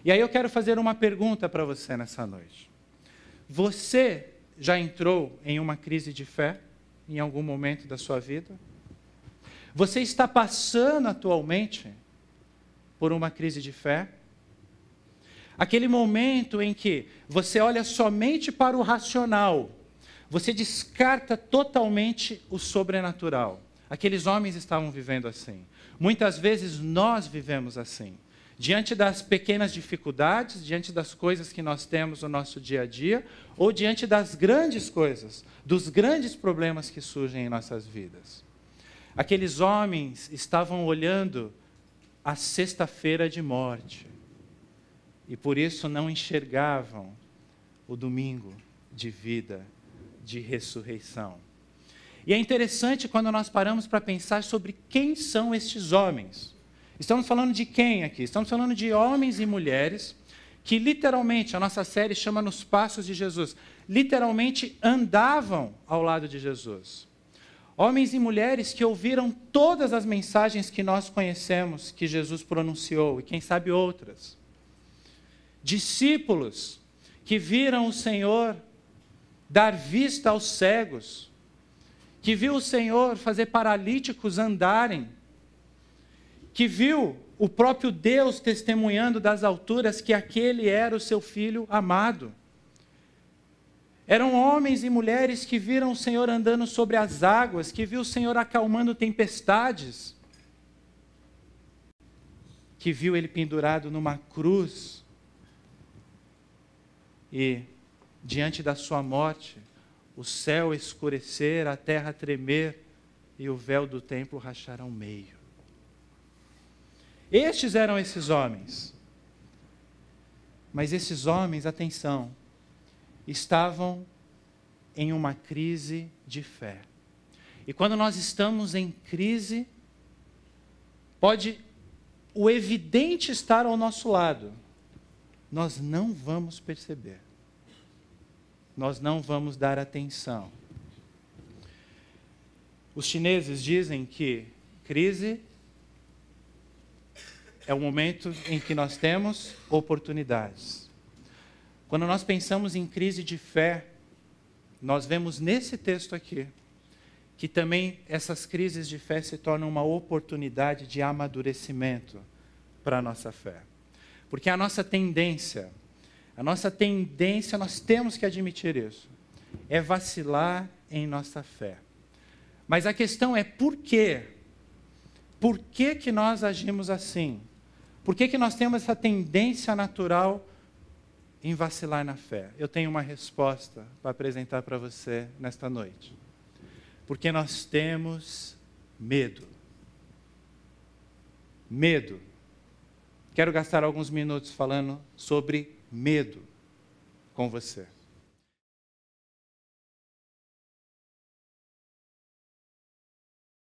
E aí eu quero fazer uma pergunta para você nessa noite. Você já entrou em uma crise de fé em algum momento da sua vida? Você está passando atualmente por uma crise de fé? Aquele momento em que você olha somente para o racional, você descarta totalmente o sobrenatural. Aqueles homens estavam vivendo assim. Muitas vezes nós vivemos assim. Diante das pequenas dificuldades, diante das coisas que nós temos no nosso dia a dia, ou diante das grandes coisas, dos grandes problemas que surgem em nossas vidas. Aqueles homens estavam olhando a sexta-feira de morte, e por isso não enxergavam o domingo de vida, de ressurreição. E é interessante quando nós paramos para pensar sobre quem são estes homens. Estamos falando de quem aqui? Estamos falando de homens e mulheres que literalmente, a nossa série chama Nos Passos de Jesus, literalmente andavam ao lado de Jesus. Homens e mulheres que ouviram todas as mensagens que nós conhecemos, que Jesus pronunciou, e quem sabe outras. Discípulos que viram o Senhor dar vista aos cegos, que viu o Senhor fazer paralíticos andarem, que viu o próprio Deus testemunhando das alturas que aquele era o seu Filho amado. Eram homens e mulheres que viram o Senhor andando sobre as águas, que viu o Senhor acalmando tempestades, que viu Ele pendurado numa cruz e, diante da sua morte, o céu escurecer, a terra tremer e o véu do templo rachar ao meio. Estes eram esses homens. Mas esses homens, atenção, estavam em uma crise de fé. E quando nós estamos em crise, pode o evidente estar ao nosso lado. Nós não vamos perceber. Nós não vamos dar atenção. Os chineses dizem que crise é o momento em que nós temos oportunidades. Quando nós pensamos em crise de fé, nós vemos nesse texto aqui, que também essas crises de fé se tornam uma oportunidade de amadurecimento para a nossa fé. Porque a nossa tendência, nós temos que admitir isso, é vacilar em nossa fé. Mas a questão é por quê? Por que que nós agimos assim? Por que que nós temos essa tendência natural em vacilar na fé? Eu tenho uma resposta para apresentar para você nesta noite. Porque nós temos medo. Medo. Quero gastar alguns minutos falando sobre medo com você.